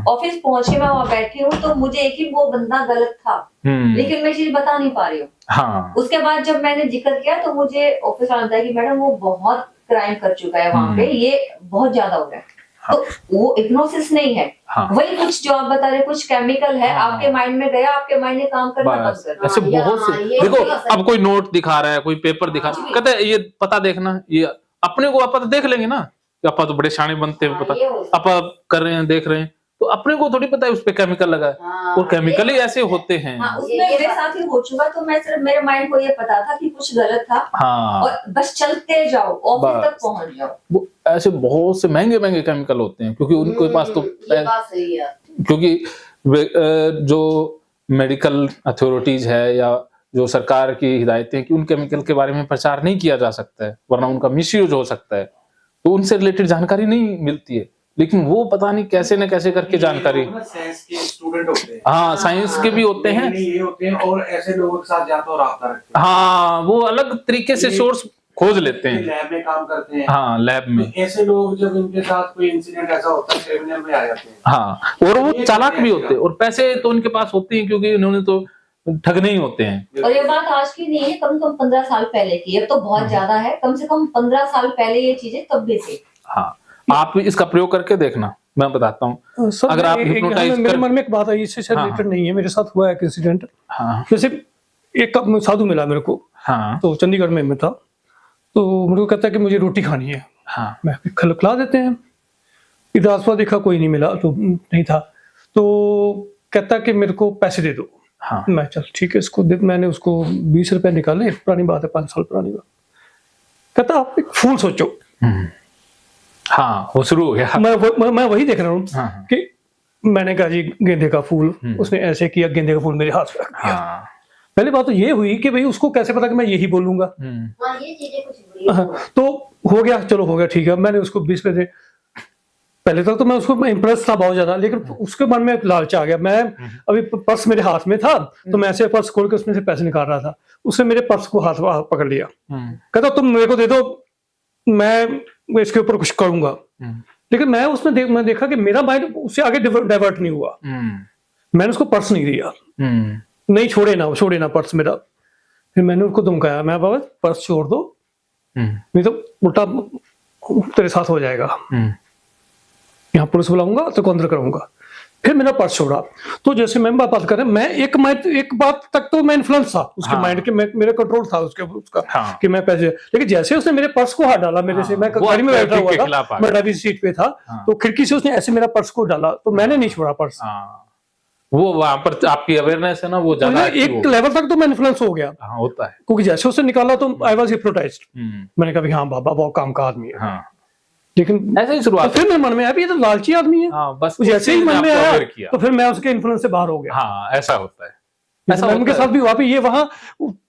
ऑफिस पहुंची, मैं वहां बैठी हूँ, तो मुझे एक ही वो बंदा गलत था, लेकिन मैं चीज बता नहीं पा रही हूँ। हाँ। उसके बाद जब मैंने जिक्र किया तो मुझे ऑफिस वाला बताया कि मैडम वो बहुत क्राइम कर चुका है वहां पे, ये बहुत ज्यादा हो गया। हाँ। तो वो हिप्नोसिस नहीं है। हाँ। वही कुछ जो आप बता रहे, कुछ केमिकल है। हाँ। आपके माइंड में गया, आपके माइंड ने काम करना बंद कर दिया। ऐसे बहुत से देखो, अब कोई नोट दिखा रहा है, कोई पेपर दिखा रहा है, कहते हैं ये पता देखना, ये अपने को आप देख लेंगे ना, आप तो बड़े शाणे बनते हैं, पता आप कर रहे हैं, देख रहे हैं, तो अपने को थोड़ी पता है उस पे केमिकल लगा है। हाँ, और केमिकल ही ऐसे होते हैं। हाँ, उसमें मेरे साथ ही हो चुका, तो मैं सिर्फ मेरे माइंड को ये पता था कि कुछ गलत था। हाँ, और बस चलते जाओ, ऑफिस तक बस। पहुंच जाओ। वो ऐसे बहुत से महंगे महंगे केमिकल होते हैं, क्योंकि उनके पास तो ये बात सही है। क्योंकि जो मेडिकल अथॉरिटीज है या जो सरकार की हिदायतें कि उन केमिकल के बारे में प्रचार नहीं किया जा सकता है, वरना उनका मिसयूज हो सकता है, तो उनसे रिलेटेड जानकारी नहीं मिलती है। लेकिन वो पता नहीं कैसे न कैसे करके जानकारी, साइंस के स्टूडेंट होते हैं, हाँ साइंस के भी होते हैं, ये होते हैं, और ऐसे लोगों के साथ या तो राब्ता रखते हैं, हाँ वो अलग तरीके से सोर्स खोज लेते हैं, लैब में काम करते हैं। हाँ लैब में। तो ऐसे लोग जब इनके साथ कोई इंसिडेंट ऐसा होता है, क्रिमिनल में आ जाते हैं। हाँ, और वो चालाक भी होते हैं, और पैसे तो उनके पास होते हैं, क्योंकि उन्होंने तो ठगने ही होते हैं। और ये बात आज की नहीं है, कम से कम 15 साल पहले की है, तो बहुत ज्यादा है। कम से कम 15 साल पहले ये चीजें तब भी थी। हाँ, आप इसका प्रयोग करके देखना, मैं बताता हूँ। सर, अगर आप हिप्नोटाइज मेरे मन में एक बात आई, इससे रिलेटेड नहीं है, मेरे साथ हुआ एक इंसिडेंट। हाँ जैसे एक साधु मिला मेरे को, हाँ तो चंडीगढ़ में मैं था, तो मेरे को कहता है कि मुझे रोटी खानी है। हाँ मैं खिला देते हैं। इधर आसपास देखा, कोई नहीं मिला, तो नहीं था, तो कहता कि मेरे को पैसे दे दो। हाँ मैं चल ठीक है, इसको मैंने उसको 20 रुपए निकाले, पुरानी बात है, 5 साल पुरानी बात। कहता आप एक फूल सोचो। हाँ, वो शुरू हो गया। मैं वही देख रहा हूँ हाँ। कि मैंने कहा जी गेंदे का फूल, उसने ऐसे किया, गेंदे का फूल मेरे हाथ में रख दिया। हाँ पहली बात तो ये हुई कि भाई उसको कैसे पता कि मैं यही बोलूंगा। हाँ, ये चीजें कुछ बुरी हाँ, तो हो गया, चलो हो गया, ठीक है, मैंने उसको 20 रुपए दे। पहले तक तो मैं उसको इम्प्रेस था बहुत ज्यादा, लेकिन उसके मन में लालच आ गया। मैं अभी पर्स मेरे हाथ में था, तो मैं ऐसे पर्स खोल के उसमें से पैसे निकाल रहा था, उसने मेरे पर्स को हाथ पकड़ लिया। कहता तुम मेरे को दे दो, मैं इसके ऊपर कुछ करूंगा। लेकिन मैं उसमें मैं देखा कि मेरा माइंड उससे आगे डाइवर्ट नहीं हुआ। मैंने उसको पर्स नहीं दिया, नहीं छोड़े ना पर्स मेरा। फिर मैंने उसको धमकाया, मैं बाबा पर्स छोड़ दो, नहीं तो उल्टा तेरे साथ हो जाएगा, यहाँ पुलिस बुलाऊंगा तो को अंदर करूंगा। फिर मेरा पर्स छोड़ा। तो जैसे मैं बात कर रहे हैं, मैं एक बात तक तो मैं इन्फ्लुएंस था उसके माइंड के, मेरे कंट्रोल था उसका हाँ। कि मैं पैसे। लेकिन जैसे उसने मेरे पर्स को हाथ डाला मेरे से, मैं गाड़ी में बैठा हुआ था, मैं ड्राइविंग सीट पे था, तो खिड़की से उसने ऐसे मेरा पर्स को डाला, तो मैंने नहीं छोड़ा पर्स। वो वहां पर आपकी अवेयरनेस है ना, वो ज्यादा एक लेवल तक तो मैं इन्फ्लुएंस हो गया। हाँ, होता है, क्योंकि जैसे उसने निकाला तो आई वाज हिप्नोटाइज्ड। मैंने कहा हाँ बाबा बहुत काम का आदमी है। हाँ। लेकिन ऐसे ही शुरुआत, फिर मेरे मन में आया ये तो लालची आदमी है। हाँ, बस जैसे ही मन में आपको आया aware किया। तो फिर मैं उसके इन्फ्लुएंस से बाहर हो गया। हाँ, ऐसा होता है, ऐसा उनके साथ भी हुआ भी, ये वहां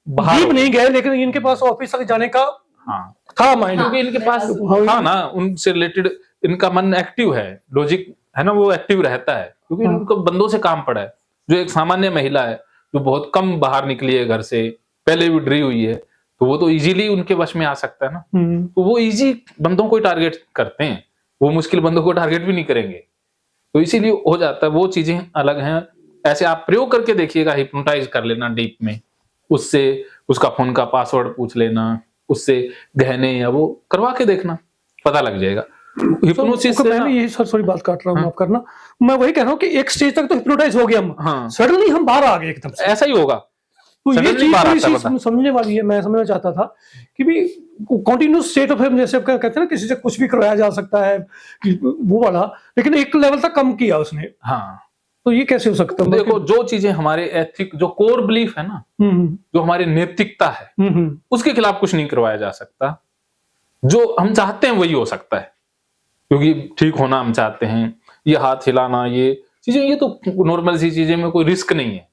बाहर डीप नहीं गए, लेकिन इनके पास ऑफिस तक जाने का हाँ था माइंड। क्योंकि इनके पास हाँ ना, उनसे रिलेटेड इनका मन एक्टिव है, लॉजिक है ना, वो एक्टिव रहता है, क्योंकि उनको बंदों से काम पड़ा है। जो एक सामान्य महिला है, जो बहुत कम बाहर निकली है घर से, पहले भी डरी हुई है, तो वो तो इजीली उनके वश में आ सकता है ना। तो वो इजी बंदों को टारगेट करते हैं, वो मुश्किल बंदों को टारगेट भी नहीं करेंगे, तो इसीलिए हो जाता है। वो चीजें अलग हैं। ऐसे आप प्रयोग करके देखिएगा, हिप्नोटाइज कर लेना डीप में, उससे उसका फोन का पासवर्ड पूछ लेना, उससे गहने या वो करवा के देखना, पता लग जाएगा। हिप्नोसिस से मैं भी यही सॉरी बात काट रहा हूँ, माफ करना, मैं वही कह रहा हूँ कि एक स्टेज तक तो हिप्नोटाइज हो गया हम, हाँ। सडनली हम बाहर आ गए एकदम से। ऐसा ही होगा, तो ये suddenly चीज बाहर थोड़ी आता है, सी समझने वाली है। मैं समझना चाहता था कि भी कंटिन्यूस स्टेट ऑफ, जैसे कहते हैं ना किसी से कुछ भी करवाया जा सकता है, वो वाला, लेकिन एक लेवल तक कम किया उसने। हाँ। तो ये कैसे हो सकता है? देखो, जो चीजें हमारे एथिक, जो कोर बिलीफ है ना, जो हमारी नैतिकता है, उसके खिलाफ कुछ नहीं करवाया जा सकता। जो हम चाहते हैं वही हो सकता है, क्योंकि ठीक होना हम चाहते हैं। ये हाथ हिलाना, ये चीजें, ये तो नॉर्मल सी चीजें में कोई रिस्क नहीं है।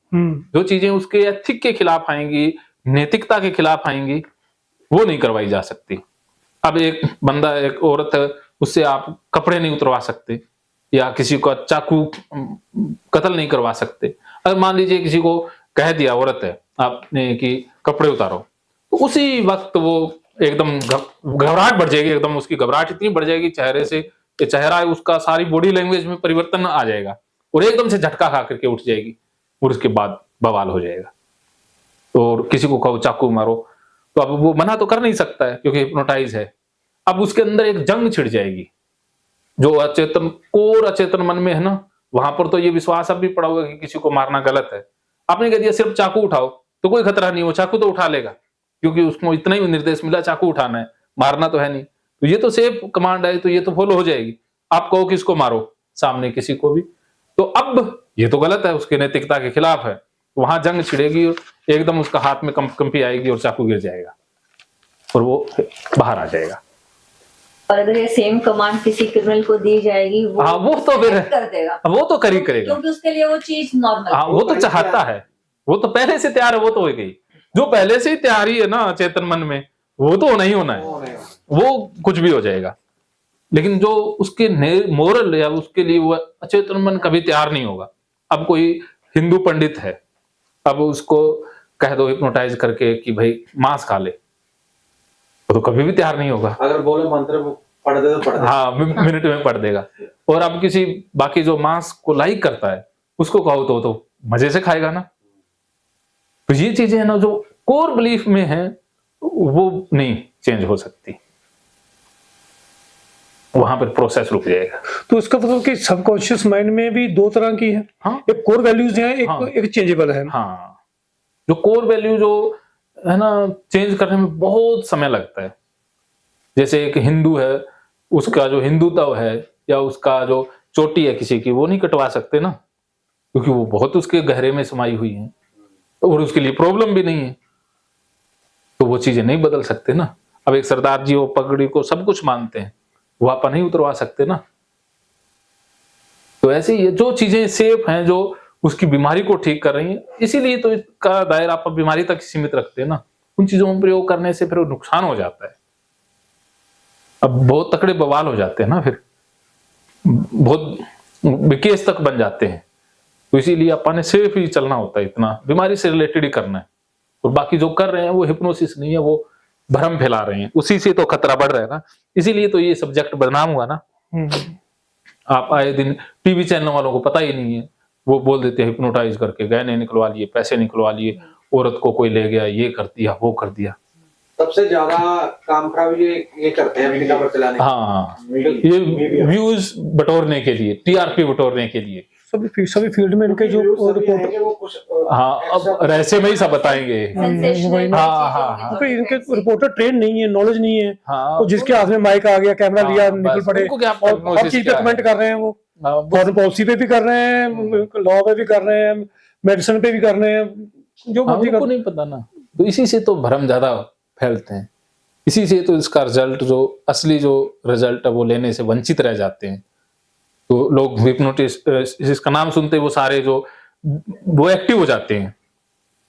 जो चीजें उसके एथिक के खिलाफ आएंगी, नैतिकता के खिलाफ आएंगी, वो नहीं करवाई जा सकती। अब एक बंदा, एक औरत है, उससे आप कपड़े नहीं उतरवा सकते, या किसी को चाकू कत्ल नहीं करवा सकते। अगर मान लीजिए किसी को कह दिया औरत है आपने कि कपड़े उतारो, तो उसी वक्त वो एकदम घबराहट बढ़ जाएगी, एकदम उसकी घबराहट इतनी बढ़ जाएगी, चेहरे से, चेहरा है उसका, सारी बॉडी लैंग्वेज में परिवर्तन आ जाएगा, और एकदम से झटका खा करके उठ जाएगी, और उसके बाद बवाल हो जाएगा। और किसी को कहो चाकू मारो, तो अब वो मना तो कर नहीं सकता है, क्योंकि हिप्नोटाइज है। अब उसके अंदर एक जंग छिड़ जाएगी, जो अचेतन, कोर अचेतन मन में है ना, वहां पर तो ये विश्वास अब भी पड़ा होगा कि किसी को मारना गलत है। आपने कह दिया सिर्फ चाकू उठाओ, तो कोई खतरा नहीं, वो चाकू तो उठा लेगा, क्योंकि उसको इतना ही निर्देश मिला, चाकू उठाना है, मारना तो है नहीं। तो ये तो सेफ कमांड है, तो ये तो फॉलो हो जाएगी। आप कहो कि इसको मारो सामने किसी को भी, तो अब ये तो गलत है, उसकी नैतिकता के खिलाफ है, वहां जंग छिड़ेगी और एकदम उसका हाथ में कंपी आएगी और चाकू गिर जाएगा और वो बाहर आ जाएगा। और अगर ये सेम कमांड किसी क्रिमिनल को दी जाएगी, वो तो फिर कर देगा, वो तो कर ही करेगा, क्योंकि उसके लिए वो चीज नॉर्मल है। वो तो चाहता है, वो तो पहले से तैयार है, वो तो हो गई। जो पहले से ही तैयारी है ना चेतन मन में, वो तो नहीं होना है, वो कुछ भी हो जाएगा। लेकिन जो उसके मोरल या उसके लिए वो अचेतन मन कभी तैयार नहीं होगा। अब कोई हिंदू पंडित है, अब उसको कह दो हिप्नोटाइज करके कि भाई मांस खा ले, वो तो कभी भी तैयार नहीं होगा। अगर बोले मंत्र पढ़ दे तो पढ़ दे। हाँ, मिनट में पढ़ देगा। और अब किसी बाकी जो मांस को लाइक करता है उसको कहो तो मजे से खाएगा ना। तो ये चीजें है ना जो कोर बिलीफ में है, वो नहीं चेंज हो सकती, वहां पर प्रोसेस रुक जाएगा। तो इसका मतलब कि सबकॉन्शियस माइंड में भी दो तरह की है। हाँ, एक कोर वैल्यूज है, हाँ, एक चेंजेबल है। हाँ, जो कोर वैल्यू जो है ना चेंज करने में बहुत समय लगता है। जैसे एक हिंदू है, उसका जो हिंदुत्व है या उसका जो चोटी है किसी की, वो नहीं कटवा सकते ना, क्योंकि वो बहुत उसके गहरे में समाई हुई है और उसके लिए प्रॉब्लम भी नहीं है, तो वो चीजें नहीं बदल सकते ना। अब एक सरदार जी वो पगड़ी को सब कुछ मानते हैं, वो आप नहीं उतरवा सकते ना। तो ऐसे ही जो चीजें सेफ हैं, जो उसकी बीमारी को ठीक कर रही हैं, इसीलिए तो इसका दायरा आप बीमारी तक सीमित रखते हैं ना। उन चीजों में प्रयोग करने से फिर नुकसान हो जाता है, अब बहुत तकड़े बवाल हो जाते हैं ना, फिर बहुत विकेस तक बन जाते हैं। तो इसीलिए अपन ने सेफ ही चलना होता है, इतना बीमारी से रिलेटेड ही करना है। और बाकी जो कर रहे हैं वो हिप्नोसिस नहीं है, वो भ्रम फैला रहे हैं, उसी से तो खतरा बढ़ रहा है ना। इसीलिए तो ये सब्जेक्ट बदनाम हुआ ना। आप आए दिन टीवी चैनल वालों को पता ही नहीं है, वो बोल देते हैं हिप्नोटाइज करके गहने निकलवा लिए, पैसे निकलवा लिए, औरत को कोई ले गया, ये कर दिया, वो कर दिया। सबसे ज्यादा काम खराब ये करते हैं मीडिया पर चलाने। हाँ, ये व्यूज बटोरने के लिए, टीआरपी बटोरने के लिए, सभी फील्ड में इनके जो रिपोर्टर, हाँ, अब रहस्य में ही सब बताएंगे। हाँ, इनके रिपोर्टर ट्रेन नहीं है, नॉलेज नहीं है। हाँ, तो जिसके हाथ में माइक आ गया, कैमरा लिया, निकल पड़े, और हर चीज पे कमेंट कर रहे हैं। वो फॉरेन पॉलिसी पे भी कर रहे हैं, लॉ पे भी कर रहे हैं, मेडिसिन पे भी कर रहे हैं, जो मर्जी उनको नहीं पता ना। तो इसी से तो भ्रम ज्यादा फैलते हैं, इसी से तो इसका रिजल्ट जो असली जो रिजल्ट है वो लेने से वंचित रह जाते हैं। तो लोग हिप्नोटिस्ट जिसका नाम सुनते वो सारे जो वो एक्टिव हो जाते हैं।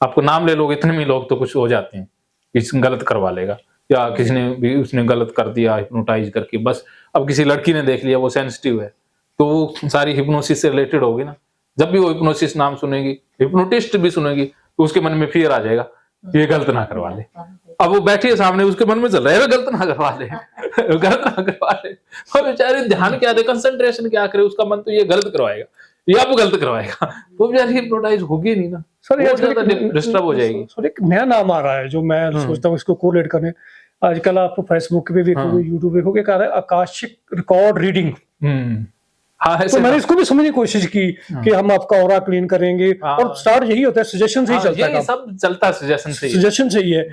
आपको नाम ले लोगे इतने में लोग तो कुछ हो जाते हैं, किसी गलत करवा लेगा या किसी ने भी उसने गलत कर दिया हिप्नोटाइज करके, बस अब किसी लड़की ने देख लिया वो सेंसिटिव है तो वो सारी हिप्नोसिस से रिलेटेड होगी ना। जब भी वो हिप्नोसिस नाम सुनेगी, हिप्नोटिस्ट भी सुनेगी, तो उसके मन में फियर आ जाएगा ये गलत ना करवा ले। अब वो बैठी है सामने, उसके मन में चल रहा है गलत ना करवा ले गलत ना करवा ले, और बेचारे ध्यान क्या दे, कंसंट्रेशन क्या करे, उसका मन तो ये गलत करवाएगा या वो गलत करवाएगा, वो बेचारी हिप्नोटाइज होगी नहीं ना, सर। डिस्टर्ब हो जाएगी। सर एक नया नाम आ रहा है जो मैं सोचता हूँ इसको कोरिलेट करने। आजकल आप फेसबुक पे देखोगे, यूट्यूब पे देखोगे, कह रहा है आकाशिक रिकॉर्ड रीडिंग। हाँ, तो मैंने इसको भी समझने की कोशिश की कि हम आपका ऑरा क्लीन करेंगे, और स्टार्ट यही होता है, सजेशन से ही चलता है, सब चलता है सजेशन से ही है।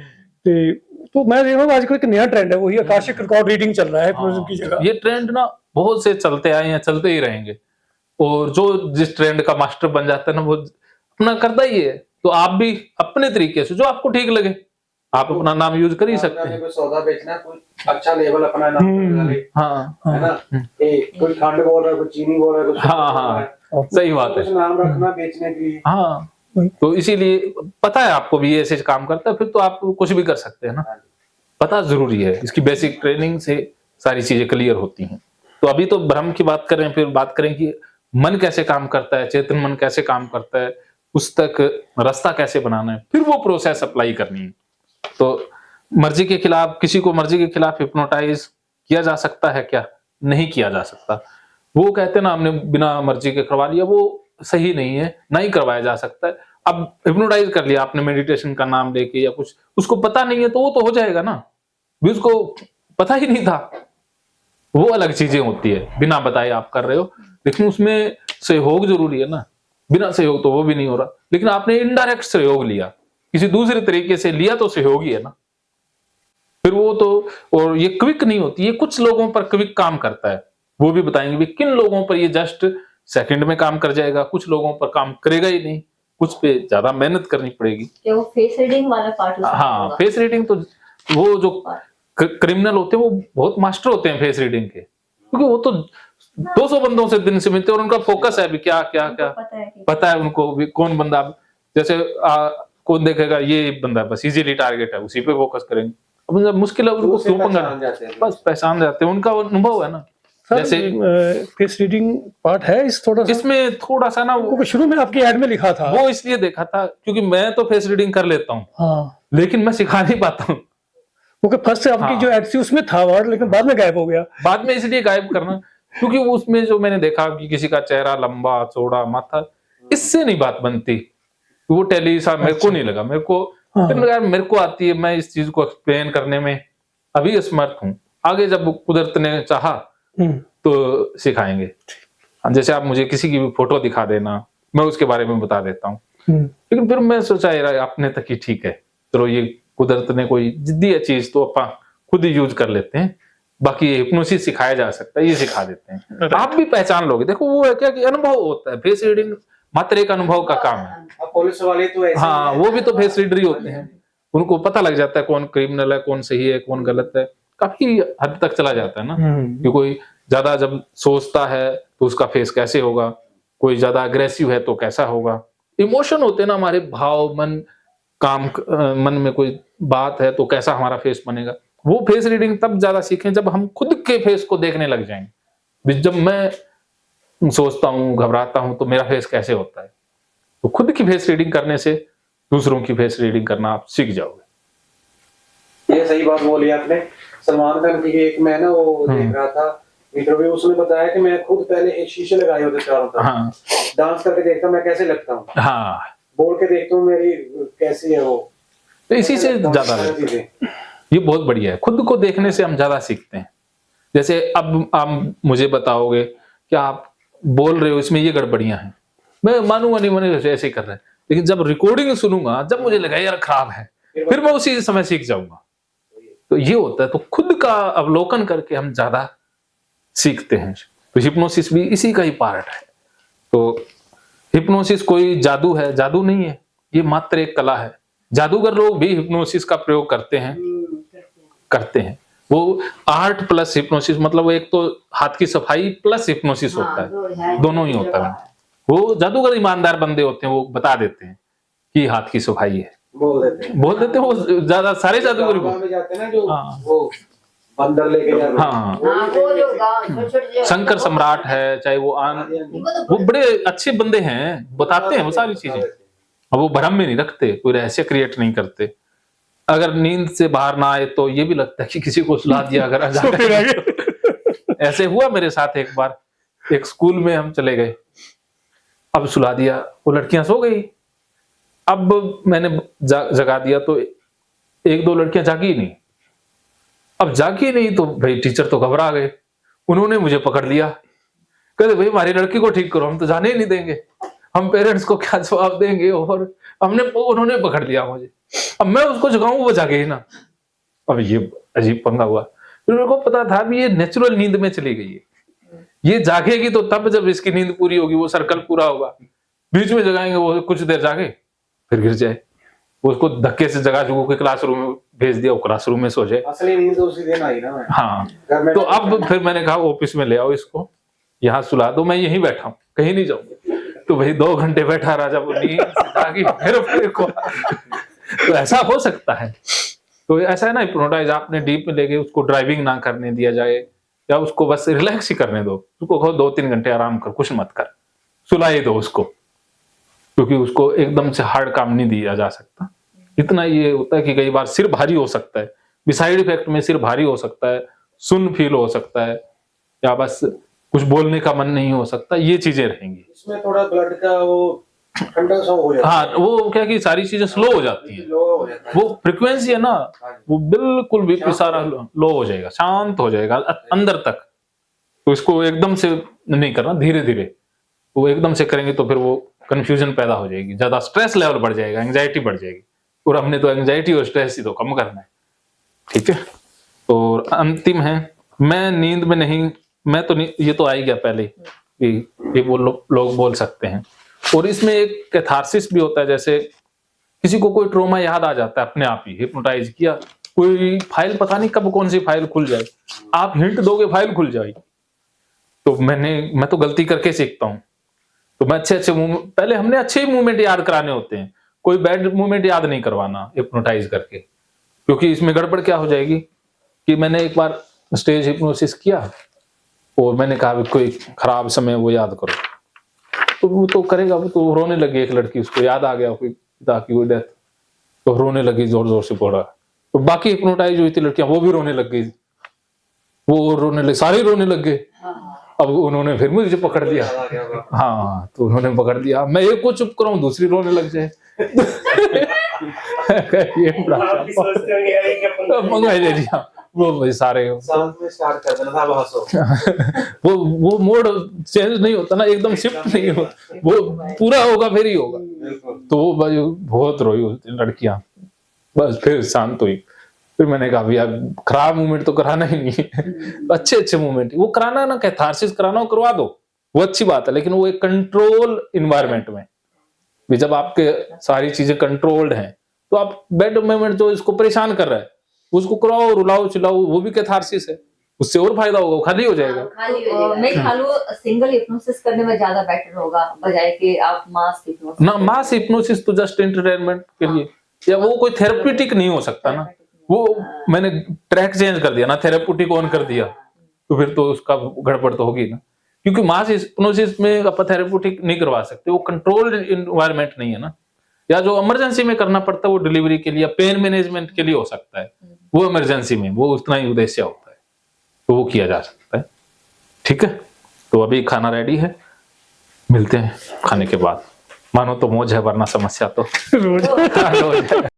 तो मैं देख रहा हूँ आजकल एक नया ट्रेंड है, वही आकाशिक रिकॉर्ड रीडिंग चल रहा है की जगह। ये ट्रेंड ना बहुत से चलते आए हैं, चलते ही रहेंगे, और जो जिस ट्रेंड का मास्टर बन जाता है ना वो अपना करता ही है। तो आप भी अपने तरीके से जो आपको ठीक लगे आप अपना नाम यूज कर ही सकते हैं। कोई सौदा बेचना, कोई अच्छा लेवल अपना नाम डाले, है ना, कोई खंड बोल रहा है, कोई चीनी बोल रहा है, कुछ हाँ, सही बात है, नाम रखना बेचने के लिए। हाँ, तो इसीलिए पता है आपको भी ऐसे काम करता है, फिर तो आप कुछ भी कर सकते हैं ना। पता जरूरी है, इसकी बेसिक ट्रेनिंग से सारी चीजें क्लियर होती हैं। तो अभी तो भ्रम की बात करें, फिर बात करें कि मन कैसे काम करता है, चेतन मन कैसे काम करता है, उस तक रास्ता कैसे बनाना है, फिर वो प्रोसेस अप्लाई करनी है। तो मर्जी के खिलाफ, किसी को मर्जी के खिलाफ हिप्नोटाइज किया जा सकता है क्या? नहीं किया जा सकता। वो कहते हैं ना हमने बिना मर्जी के करवा लिया, वो सही नहीं है, नहीं करवाया जा सकता है। अब हिप्नोटाइज कर लिया आपने मेडिटेशन का नाम लेके या कुछ, उसको पता नहीं है तो वो तो हो जाएगा ना, भी उसको पता ही नहीं था, वो अलग चीजें होती है। बिना बताए आप कर रहे हो, लेकिन उसमें सहयोग जरूरी है ना, बिना सहयोग तो वो भी नहीं हो रहा। लेकिन आपने इनडायरेक्ट सहयोग लिया, किसी दूसरे तरीके से लिया तो सहयोग ही है ना, फिर वो तो। और ये क्विक नहीं होती, ये कुछ लोगों पर क्विक काम करता है, वो भी बताएंगे भी किन लोगों पर ये जस्ट सेकंड में काम कर जाएगा, कुछ लोगों पर काम करेगा ही नहीं, कुछ पे ज्यादा मेहनत करनी पड़ेगी। क्या वो फेस रीडिंग वाला पार्ट उसमें हाँ, होगा? फेस रीडिंग तो वो जो क्रिमिनल होते हैं वो बहुत मास्टर होते हैं फेस रीडिंग के, क्योंकि वो तो 200 बंदों से दिन से मिलते हैं और उनका फोकस है अभी क्या क्या उनको क्या पता है कि पता है उनको भी कौन बंदा, जैसे कौन देखेगा ये बंदा बस इजीली टारगेट है, उसी पे फोकस करेंगे। अब जब मुश्किल है उनको क्यों पंगा, बस पहचान जाते हैं, उनका वो अनुभव है ना। जैसे फेस रीडिंग पार्ट है इस थोड़ा सा, इसमें थोड़ा सा ना क्योंकि शुरू में आपकी ऐड में लिखा था। वो इसलिए देखा था क्योंकि मैं तो फेस रीडिंग कर लेता हूँ, हाँ, लेकिन मैं सिखा नहीं पाता हूँ। क्योंकि फर्स्ट से आपकी हाँ। जो ऐड थी उसमें था वर्ड, लेकिन बाद में गायब हो गया। बाद में इसलिए गायब करना क्योंकि उसमें जो मैंने देखा कि किसी का चेहरा लंबा चौड़ा माथा, इससे नहीं बात बनती। वो टेली सा मेरे को नहीं लगा, मेरे को फिर लगा मेरे को आती है, मैं इस चीज को एक्सप्लेन करने में अभी असमर्थ हूँ, आगे जब कुदरत ने चाहा तो सिखाएंगे। जैसे आप मुझे किसी की भी फोटो दिखा देना, मैं उसके बारे में बता देता हूँ, लेकिन फिर मैं सोचा यार अपने तक ही ठीक है, चलो ये कुदरत ने कोई जिद्दी है चीज तो अपन खुद ही यूज कर लेते हैं, बाकी ये हिप्नोसिस सिखाया जा सकता है, ये सिखा देते हैं, आप भी पहचान लोगे। देखो वो है क्या कि अनुभव होता है, फेस रीडिंग मात्र एक अनुभव का काम है। अब पुलिस वाले तो ऐसे हाँ, वो भी तो फेस रीडर ही होते हैं, उनको पता लग जाता है कौन क्रिमिनल है, कौन सही है, कौन गलत है, काफी हद तक चला जाता है ना। कि कोई ज्यादा जब सोचता है तो उसका फेस कैसे होगा, कोई ज्यादा अग्रेसिव है तो कैसा होगा, इमोशन होते हैं ना हमारे, भाव मन काम, मन में कोई बात है तो कैसा हमारा फेस बनेगा। वो फेस रीडिंग तब ज्यादा सीखें जब हम खुद के फेस को देखने लग जाएंगे। जब मैं सोचता हूँ, घबराता हूँ तो मेरा फेस कैसे होता है, तो खुद की फेस रीडिंग करने से दूसरों की फेस रीडिंग करना आप सीख जाओगे। ये सही बात बोली आपने। सलमान खान की एक मैं ना वो देख रहा था इंटरव्यू, उसने बताया कि मैं खुद पहले एक शीशे लगाए होते चारों तरफ, हाँ, डांस करके देखता मैं कैसे लगता हूँ, हाँ, बोल के देखता हूँ मेरी कैसी है वो, तो इसी से ज्यादा ये बहुत बढ़िया है, खुद को देखने से हम ज्यादा सीखते हैं। जैसे अब आप मुझे बताओगे कि आप बोल रहे हो इसमें ये गड़बड़ियां हैं, मैं मानूंगा नहीं, मैंने ऐसे ही कर रहे हैं, लेकिन जब रिकॉर्डिंग सुनूंगा, जब मुझे लगा यार खराब है, फिर मैं उसी समय सीख जाऊंगा। तो ये होता है, तो खुद का अवलोकन करके हम ज्यादा सीखते हैं। तो हिप्नोसिस भी इसी का ही पार्ट है। तो हिप्नोसिस कोई जादू है, जादू नहीं है, ये मात्र एक कला है। जादूगर लोग भी हिप्नोसिस का प्रयोग करते हैं। वो आर्ट प्लस हिप्नोसिस, मतलब एक तो हाथ की सफाई प्लस हिप्नोसिस होता है, दोनों ही होता है। वो जादूगर ईमानदार बंदे होते हैं, वो बता देते हैं कि हाथ की सफाई है, बोल देते हैं। वो ज्यादा सारे जादूगर में जाते हैं ना जो वो बंदर लेके जाते हैं। हाँ, वो जो गाँव शंकर सम्राट है, चाहे वो बड़े अच्छे बंदे हैं, बताते हैं वो सारी चीजें। अब वो भ्रम में नहीं रखते, कोई रहस्य क्रिएट नहीं करते। अगर नींद से बाहर ना आए तो ये भी लगता है कि किसी को सुला दिया अगर ऐसे हुआ मेरे साथ एक बार, एक स्कूल में हम चले गए, अब सुला दिया, वो लड़कियां सो गई, अब मैंने जगा दिया तो एक दो लड़कियां जागी नहीं। अब जागी नहीं तो भाई टीचर तो घबरा गए, उन्होंने मुझे पकड़ लिया, कहते भाई हमारी लड़की को ठीक करो, हम तो जाने ही नहीं देंगे, हम पेरेंट्स को क्या जवाब देंगे। और उन्होंने पकड़ लिया मुझे, अब मैं उसको जगाऊं वो जागे ही ना। अब ये अजीब पंगा हुआ। फिर मेरे को पता था भी ये नेचुरल नींद में चली गई है, ये जागेगी तो तब जब इसकी नींद पूरी होगी, वो सर्कल पूरा होगा। बीच में जगाएंगे वो कुछ देर जागे फिर गिर जाए, उसको धक्के से जगा चुको कि क्लासरूम में भेज दिया, वो क्लासरूम में सो जाए। असली नींद तो उसी दिन आई ना। हाँ, तो अब फिर मैंने कहा ऑफिस में ले आओ इसको, यहाँ सुला दो, मैं यहीं बैठा हूँ, कहीं नहीं जाऊँ। तो भाई 2 घंटे बैठा रहा, जब नींद से जागी फिर को तो ऐसा हो सकता है। तो ऐसा है ना, हिप्नोटाइज आपने डीप में लेके उसको ड्राइविंग ना करने दिया जाए, या उसको बस रिलैक्स ही करने दो, उसको कहो 2-3 घंटे आराम कर, कुछ मत कर, सुलाए दो उसको, क्योंकि उसको एकदम से हार्ड काम नहीं दिया जा सकता। इतना ये होता है कि कई बार सिर भारी हो सकता है, साइड इफेक्ट में सिर भारी हो सकता है, सुन फील हो सकता है, या बस कुछ बोलने का मन नहीं हो सकता, ये चीजें रहेंगी। इसमें थोड़ा ब्लड का वो ठंडा सा हो जाता है। हाँ, वो क्या कि सारी चीजें स्लो हो जाती है, वो फ्रिक्वेंसी है ना, वो बिल्कुल भी सारा लो हो जाएगा, शांत हो जाएगा अंदर तक। तो इसको एकदम से नहीं करना, धीरे धीरे। वो एकदम से करेंगे तो फिर वो कंफ्यूजन पैदा हो जाएगी, ज्यादा स्ट्रेस लेवल बढ़ जाएगा, एंजाइटी बढ़ जाएगी, और हमने तो एंजाइटी और स्ट्रेस ही तो कम करना है। ठीक है, और अंतिम है, मैं नींद में नहीं, मैं तो ये तो आ ही गया पहले, ये वो लोग बोल सकते हैं। और इसमें एक कैथारसिस भी होता है, जैसे किसी को कोई ट्रॉमा याद आ जाता है अपने आप ही, हिप्नोटाइज किया, कोई फाइल पता नहीं कब कौन सी फाइल खुल जाए, आप हिंट दोगे फाइल खुल जाएगी। तो मैं तो गलती करके सीखता हूँ। तो मैं अच्छे मूवमेंट, पहले हमने अच्छे ही मूवमेंट याद कराने होते हैं, कोई बैड मूवमेंट याद नहीं करवाना हिप्नोटाइज करके, क्योंकि इसमें गड़बड़ क्या हो जाएगी कि मैंने एक बार स्टेज हिप्नोसिस किया और मैंने कहा कोई खराब समय वो याद करो, तो वो तो करेगा, वो तो रोने लगी एक लड़की, उसको याद आ गया कोई पिता की कोई डेथ, तो रोने लगी जोर जोर से बोला। तो बाकी हिप्नोटाइज हुई थी लड़कियां, वो भी रोने लग गई, वो रोने लगे, सारे रोने लग गए। अब उन्होंने फिर मुझे पकड़ दिया, हाँ, तो उन्होंने पकड़ दिया, मैं एक को चुप कराऊं दूसरी रोने लग जाए। मंगवाई दे दिया, वो सारे स्टार्ट कर देना था, हंसो। वो मोड चेंज नहीं होता ना, एकदम शिफ्ट नहीं होता, वो पूरा होगा फिर ही होगा। तो वो बहुत रोई उस दिन लड़कियां, बस फिर शांत हुई। फिर मैंने कहा भैया खराब मूवमेंट तो कराना ही नहीं है, अच्छे मूवमेंट वो कराना ना, कैथारसिस कराना हो करवा दो, वो अच्छी बात है, लेकिन वो एक कंट्रोल इन्वायरमेंट में भी, जब आपके सारी चीजें कंट्रोल्ड हैं, तो आप बैड मूवमेंट जो इसको परेशान कर रहा है उसको कराओ, रुलाओ चिल्लाओ, वो भी कैथारसिस है, उससे और फायदा होगा, खाली हो जाएगा। मैं ख्याल सिंगल हिप्नोसिस करने में ज्यादा बेटर होगा बजाय कि आप मास हिप्नोसिस ना। मास हिप्नोसिस तो जस्ट एंटरटेनमेंट के लिए, या वो कोई थेरेप्यूटिक नहीं हो सकता ना, वो मैंने ट्रैक चेंज कर दिया ना, थेरेप्यूटिक ऑन कर दिया, तो फिर तो उसका गड़बड़ तो होगी ना, क्योंकि मास हिप्नोसिस में आप थेरेप्यूटिक नहीं करवा सकते, वो कंट्रोल्ड इन्वायरमेंट नहीं है ना। या जो इमरजेंसी में करना पड़ता है वो डिलीवरी के लिए, पेन मैनेजमेंट के लिए हो सकता है, वो इमरजेंसी में वो उतना ही उद्देश्य होता है, तो वो किया जा सकता है। ठीक है, तो अभी खाना रेडी है, मिलते हैं खाने के बाद। मानो तो मौज है, वरना समस्या तो रोज।